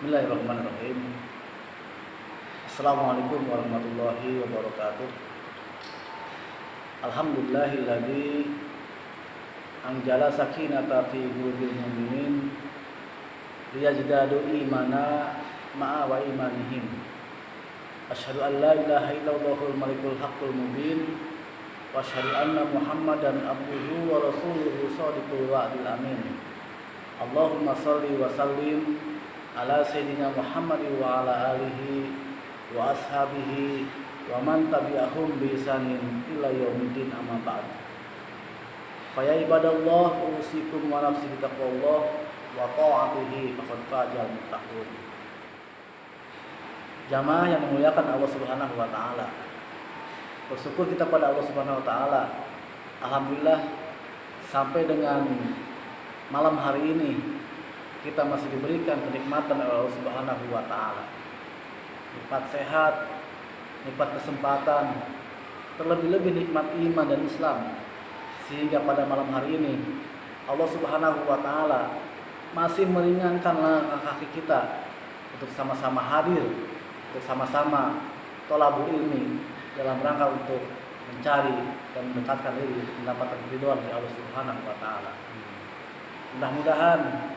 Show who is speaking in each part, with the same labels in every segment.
Speaker 1: Bismillahirrahmanirrahim. Assalamualaikum warahmatullahi wabarakatuh. Alhamdulillahilladzi anjala sakinata fi qulubil mu'minin liyazdadu imana ma'a wa imanihim. Asyhadu an la ilaha illallahul malikul haqqul mubin wa asyhadu anna Muhammadan abduhu wa rasuluhu shadiqul wa'dil amin. Allahumma shalli wa sallim ala sayyidina Muhammad wa ala alihi wa ashabihi wa man tabi'ahum bi ihsanin ila yaumiddin, amma ba'd. Fa ya ibadallah, usikum wa nafsi bi taqwallah wa ta'atihi faqad fazal muttaqun. Jamaah yang memuliakan Allah Subhanahu wa taala. Bersyukur kita pada Allah Subhanahu wa taala. Alhamdulillah sampai dengan malam hari ini kita masih diberikan kenikmatan oleh Allah Subhanahu wa taala. Nikmat sehat, nikmat kesempatan, terlebih-lebih nikmat iman dan Islam. Sehingga pada malam hari ini Allah Subhanahu wa taala masih meringankan langkah kaki kita untuk sama-sama hadir, untuk sama-sama thalabul ilmi dalam rangka untuk mencari dan mendekatkan diri untuk mendapatkan ridho dari Allah Subhanahu wa taala. Mudah-mudahan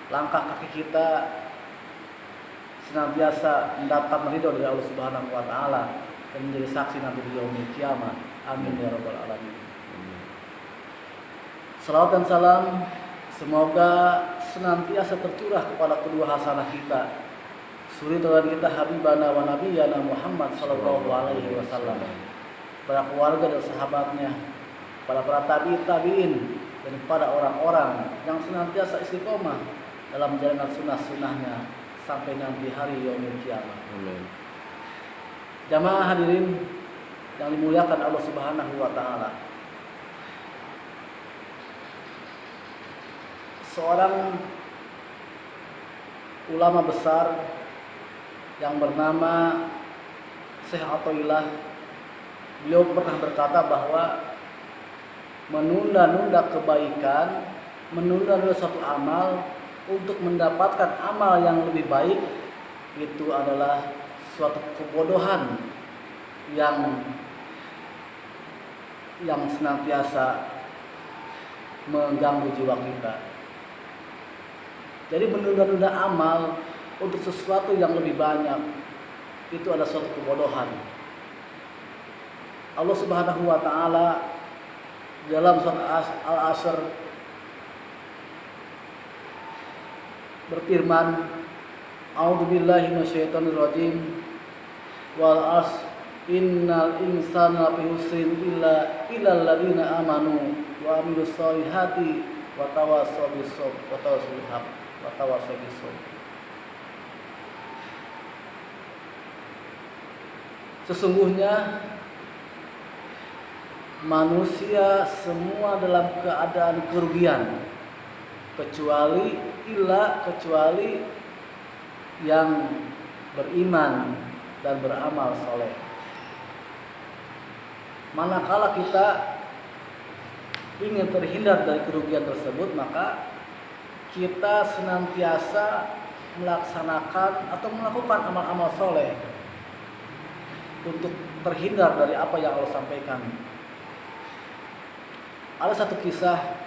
Speaker 1: langkah kaki kita senantiasa mendapat ridho dari Allah Subhanahu wa taala dan menjadi saksi nanti di yaumil kiamat. Amin ya rabbal alamin. Salawat dan salam semoga senantiasa tercurah kepada kedua hasanah kita, suri teladan kita habibana wa nabiyana Muhammad sallallahu alaihi wasallam, para keluarga dan sahabatnya, para tabi'in dan kepada orang-orang yang senantiasa istiqomah dalam menjalankan sunnah-sunnahnya sampai nanti hari yaumil kiamat. Amin. Jamaah hadirin yang dimuliakan Allah Subhanahu wa taala. Seorang ulama besar yang bernama Syekh Athaillah, beliau pernah berkata bahwa menunda-nunda kebaikan, menunda-nunda suatu amal untuk mendapatkan amal yang lebih baik itu adalah suatu kebodohan yang senantiasa mengganggu jiwa kita. Jadi menunda-nunda amal untuk sesuatu yang lebih banyak itu adalah suatu kebodohan. Allah Subhanahu wa taala dalam surat Al-Asr berfirman, A'udzubillahi minasyaitonirrajim, wal as innal insana lafi khusrin illa alladziina amanu wa amilus solihati wa tawassaw bis sabr wa tawassaw bil haqq wa tawassaw bis sabr. Sesungguhnya manusia semua dalam keadaan kerugian kecuali yang beriman dan beramal soleh. Manakala kita ingin terhindar dari kerugian tersebut, maka kita senantiasa melaksanakan atau melakukan amal-amal soleh untuk terhindar dari apa yang Allah sampaikan. Ada satu kisah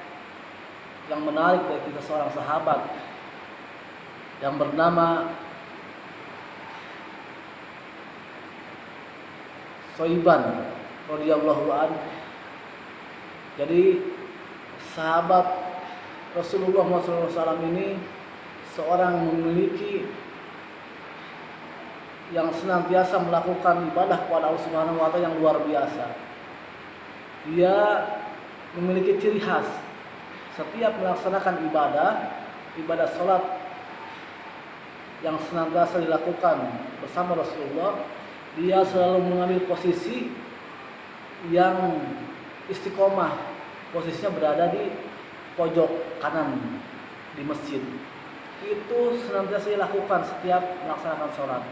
Speaker 1: yang menarik dari kisah seorang sahabat yang bernama Soiban radhiyallahu an. Jadi sahabat Rasulullah SAW ini seorang memiliki yang senantiasa melakukan ibadah kepada Allah Subhanahu wa taala yang luar biasa. Dia memiliki ciri khas. Setiap melaksanakan ibadah sholat yang senantiasa dilakukan bersama Rasulullah, dia selalu mengambil posisi yang istiqomah. Posisinya berada di pojok kanan di masjid. Itu senantiasa dilakukan setiap melaksanakan sholat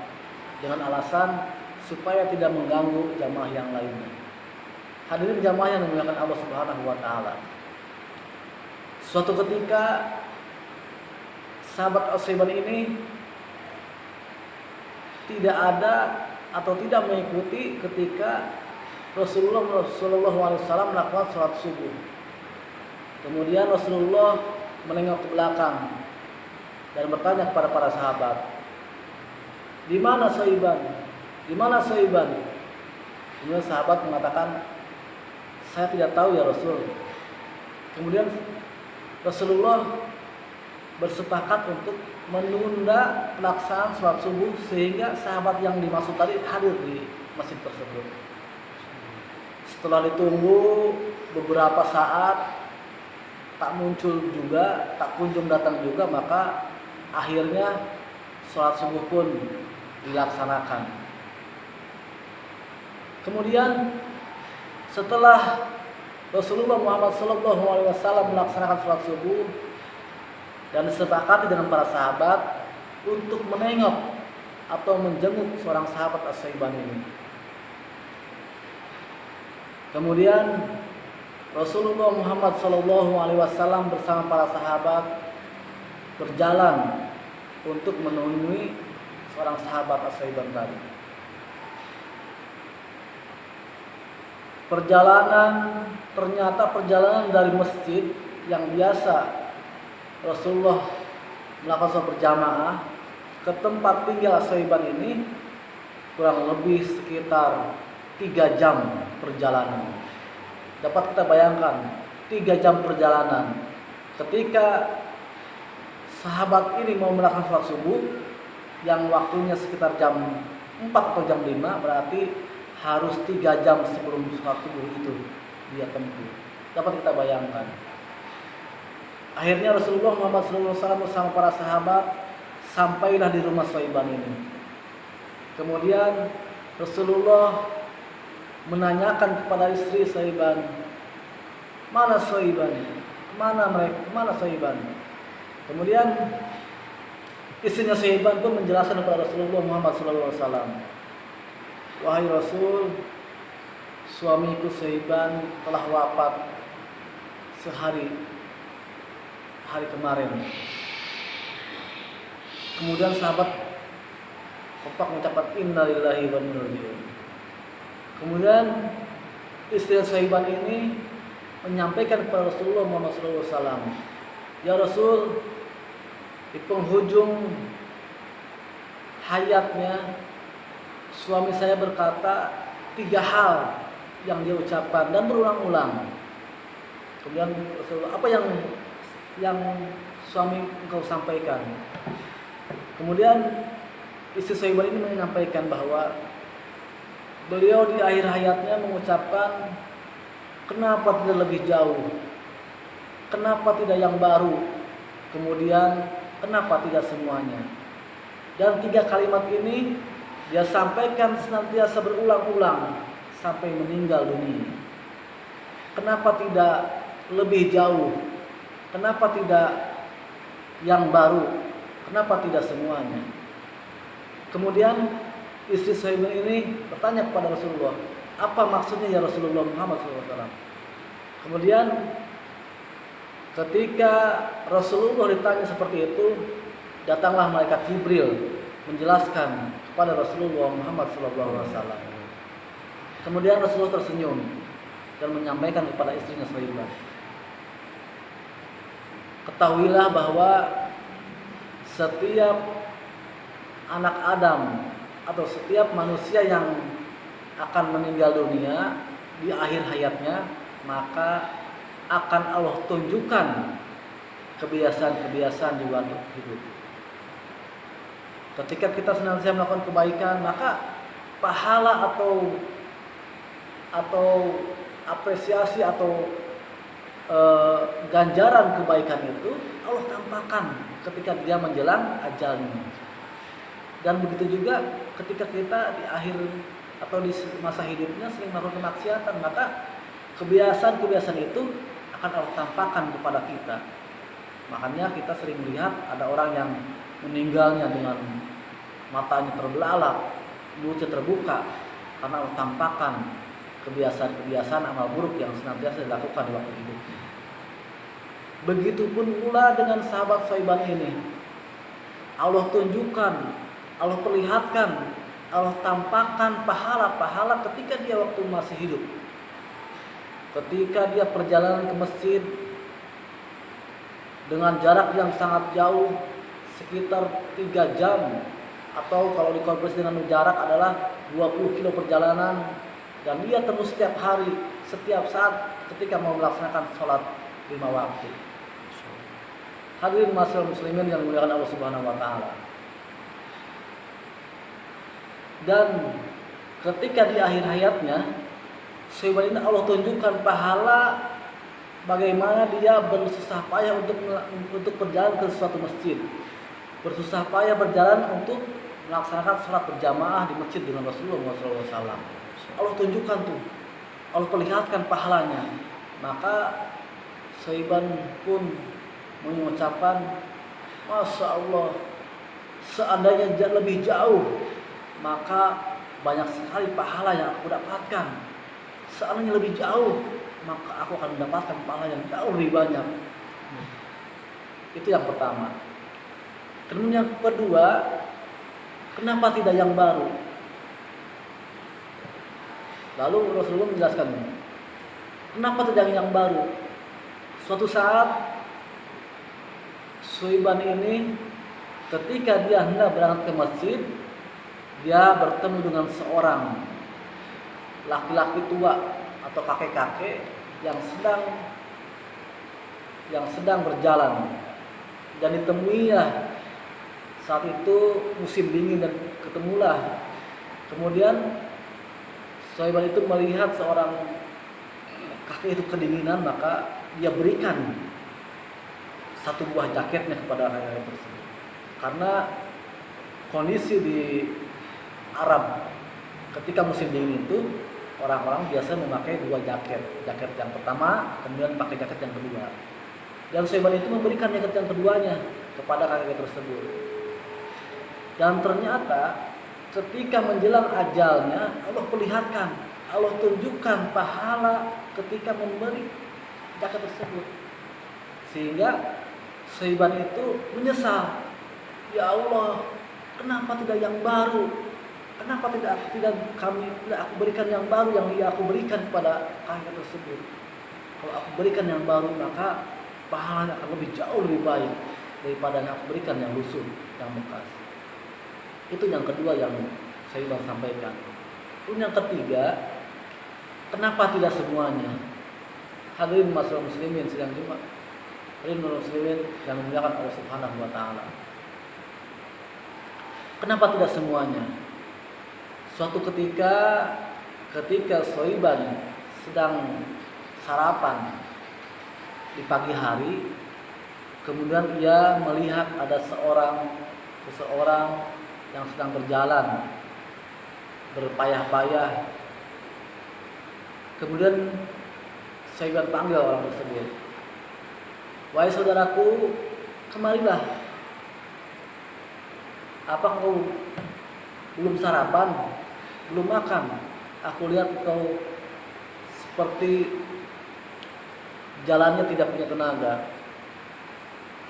Speaker 1: dengan alasan supaya tidak mengganggu jamaah yang lainnya. Hadirin jamaah yang dimuliakan Allah Subhanahu wa taala. Suatu ketika sahabat As-Saiban ini tidak ada atau tidak mengikuti ketika Rasulullah SAW melakukan sholat subuh. Kemudian Rasulullah menengok ke belakang dan bertanya kepada para sahabat, "Di mana Saiban? Di mana Saiban?" Kemudian sahabat mengatakan, "Saya tidak tahu ya Rasul." Kemudian Rasulullah bersepakat untuk menunda pelaksanaan sholat subuh sehingga sahabat yang dimaksud tadi hadir di masjid tersebut. Setelah ditunggu beberapa saat tak muncul juga, tak kunjung datang juga, maka akhirnya sholat subuh pun dilaksanakan. Kemudian setelah Rasulullah Muhammad SAW melaksanakan sholat subuh dan disepakati dengan para sahabat untuk menengok atau menjenguk seorang sahabat As-Saiban ini. Kemudian Rasulullah Muhammad SAW bersama para sahabat berjalan untuk menemui seorang sahabat As-Saiban tadi. Ternyata perjalanan dari masjid yang biasa Rasulullah melakukan sholat berjamaah ke tempat tinggal As-Saiban ini kurang lebih sekitar 3 jam perjalanan. Dapat kita bayangkan 3 jam perjalanan ketika sahabat ini mau melakukan sholat subuh yang waktunya sekitar jam 4 atau jam 5, berarti harus 3 jam sebelum sholat subuh itu dia tempuh. Dapat kita bayangkan. Akhirnya Rasulullah Muhammad SAW bersama para sahabat sampailah di rumah Saiban ini. Kemudian Rasulullah menanyakan kepada istri Saiban, "Mana Saiban? Mana Saiban?" Kemudian istrinya Saiban pun menjelaskan kepada Rasulullah Muhammad SAW, "Wahai Rasul, suamiku Saiban telah wafat hari kemarin." Kemudian sahabat kompak mengucapkan innalillahi wa inna ilaihi raji'un. Kemudian istri Saiban ini menyampaikan kepada Rasulullah Muhammad SAW, "Ya Rasul, di penghujung hayatnya suami saya berkata 3 hal yang dia ucapkan dan berulang-ulang." Kemudian Rasulullah, "Apa yang suami engkau sampaikan?" Kemudian istri Saiban ini menyampaikan bahwa beliau di akhir hayatnya mengucapkan, "Kenapa tidak lebih jauh? Kenapa tidak yang baru? Kemudian kenapa tidak semuanya?" Dan 3 kalimat ini dia sampaikan senantiasa berulang-ulang sampai meninggal dunia. Kenapa tidak lebih jauh? Kenapa tidak yang baru? Kenapa tidak semuanya? Kemudian istri Saiban ini bertanya kepada Rasulullah, "Apa maksudnya ya Rasulullah Muhammad SAW?" Kemudian ketika Rasulullah ditanya seperti itu, datanglah malaikat Jibril menjelaskan kepada Rasulullah Muhammad SAW. Kemudian Rasulullah tersenyum dan menyampaikan kepada istrinya Saiban, "Ketahuilah bahwa setiap anak Adam atau setiap manusia yang akan meninggal dunia di akhir hayatnya, maka akan Allah tunjukkan kebiasaan-kebiasaan di waktu hidup. Ketika kita senantiasa melakukan kebaikan, maka pahala atau apresiasi atau ganjaran kebaikan itu Allah tampakkan ketika dia menjelang ajalnya. Dan begitu juga ketika kita di akhir atau di masa hidupnya sering melakukan kemaksiatan, maka kebiasaan-kebiasaan itu akan Allah tampakkan kepada kita. Makanya kita sering melihat ada orang yang meninggalnya dengan matanya terbelalak, mulutnya terbuka, karena Allah tampakkan kebiasaan-kebiasaan amal buruk yang senantiasa dilakukan di waktu hidupnya. Begitupun pula dengan sahabat Saiban ini. Allah tunjukkan, Allah perlihatkan Allah tampakkan pahala-pahala ketika dia waktu masih hidup. Ketika dia perjalanan ke masjid dengan jarak yang sangat jauh, sekitar 3 jam, atau kalau dikonversi dengan jarak adalah 20 kilo perjalanan, dan dia terus setiap hari, setiap saat ketika mau melaksanakan sholat 5 waktu. Hadirin masyarakat muslimin yang dimuliakan Allah Subhanahu wa taala. Dan ketika di akhir hayatnya, Syaiban ini Allah tunjukkan pahala bagaimana dia bersusah payah untuk berjalan ke suatu masjid, bersusah payah berjalan untuk melaksanakan sholat berjamaah di masjid dengan Rasulullah SAW. Allah tunjukkan tuh, Allah perlihatkan pahalanya. Maka Syaiban pun mengucapkan, Masya Allah, seandainya lebih jauh, maka banyak sekali pahala yang aku dapatkan. Seandainya lebih jauh, maka aku akan mendapatkan pahala yang jauh lebih banyak. Itu yang pertama. Kemudian yang kedua, kenapa tidak yang baru? Lalu Rasulullah menjelaskan, kenapa tidak yang baru? Suatu saat Syaiban ini ketika dia hendak berangkat ke masjid, dia bertemu dengan seorang laki-laki tua atau kakek-kakek yang sedang berjalan, dan ditemuinya saat itu musim dingin, dan ketemulah. Kemudian Syaiban itu melihat seorang kakek itu kedinginan, maka dia berikan satu buah jaketnya kepada kakek tersebut. Karena kondisi di Arab ketika musim dingin itu, orang-orang biasa memakai 2 jaket. Jaket yang pertama, kemudian pakai jaket yang kedua. Dan Syaiban itu memberikan jaket yang keduanya kepada kakek tersebut. Dan ternyata ketika menjelang ajalnya, Allah perlihatkan, Allah tunjukkan pahala ketika memberi jaket tersebut. Sehingga Syaiban itu menyesal, ya Allah, kenapa tidak yang baru? Kenapa tidak aku berikan yang baru yang aku berikan kepada kakek tersebut? Kalau aku berikan yang baru, maka pahalanya akan lebih jauh lebih baik daripada yang aku berikan yang lusuh, yang bekas. Itu yang kedua yang saya ingin sampaikan. Kemudian yang ketiga, kenapa tidak semuanya? Hadirin masyarakat muslimin sidang Jumat, hadirin muslimin yang dimuliakan Allah Subhanahu wa taala. Kenapa tidak semuanya? Suatu ketika Syaiban sedang sarapan di pagi hari, kemudian ia melihat ada seseorang yang sedang berjalan berpayah-payah. Kemudian Syaiban panggil orang tersebut, "Wahai saudaraku, kemarilah. Apa kau belum sarapan? Belum makan? Aku lihat kau seperti jalannya tidak punya tenaga."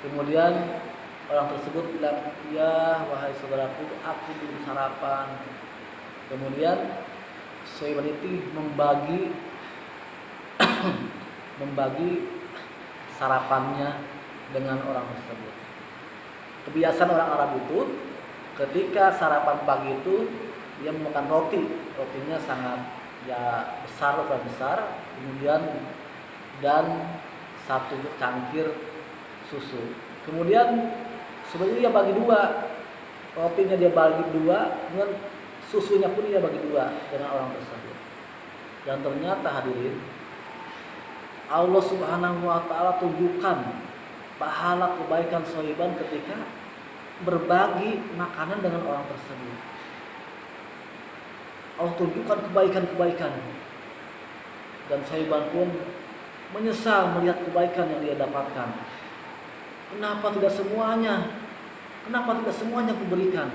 Speaker 1: Kemudian orang tersebut bilang, "Ya, wahai saudaraku, aku belum sarapan." Kemudian Syaiban itu membagi sarapannya dengan orang tersebut. Kebiasaan orang Arab itu ketika sarapan pagi itu dia memakan roti. Rotinya sangat besar, ukuran besar, kemudian dan 1 cangkir susu. Kemudian sebenarnya dia bagi 2. Rotinya dia bagi 2, kemudian susunya pun dia bagi 2 dengan orang tersebut. Dan ternyata hadirin, Allah Subhanahu wa taala tunjukkan pahala kebaikan Syaiban ketika berbagi makanan dengan orang tersebut. Allah tunjukkan kebaikan-kebaikan, dan Syaiban pun menyesal melihat kebaikan yang dia dapatkan. Kenapa tidak semuanya? Kenapa tidak semuanya aku berikan?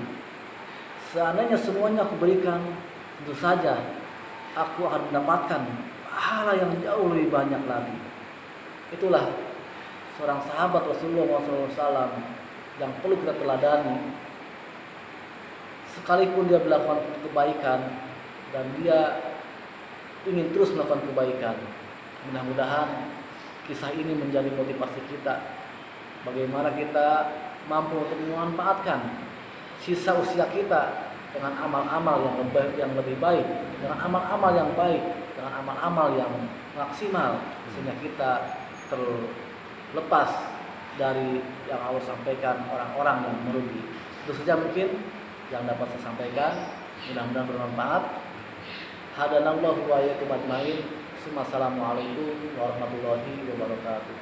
Speaker 1: Seandainya semuanya aku berikan, tentu saja aku akan mendapatkan pahala yang jauh lebih banyak lagi. Itulah seorang sahabat Rasulullah SAW yang perlu kita teladani. sekalipun dia melakukan kebaikan dan dia ingin terus melakukan kebaikan. Mudah-mudahan kisah ini menjadi motivasi kita bagaimana kita mampu untuk memanfaatkan sisa usia kita dengan amal-amal yang lebih baik, dengan amal-amal yang baik, dengan amal-amal yang maksimal, sehingga kita terlepas dari yang Allah sampaikan orang-orang yang merugi. Itu saja mungkin yang dapat saya sampaikan, mudah-mudahan bermanfaat. Hadanallahu wa iyyakum ajmain. Assalamualaikum warahmatullahi wabarakatuh.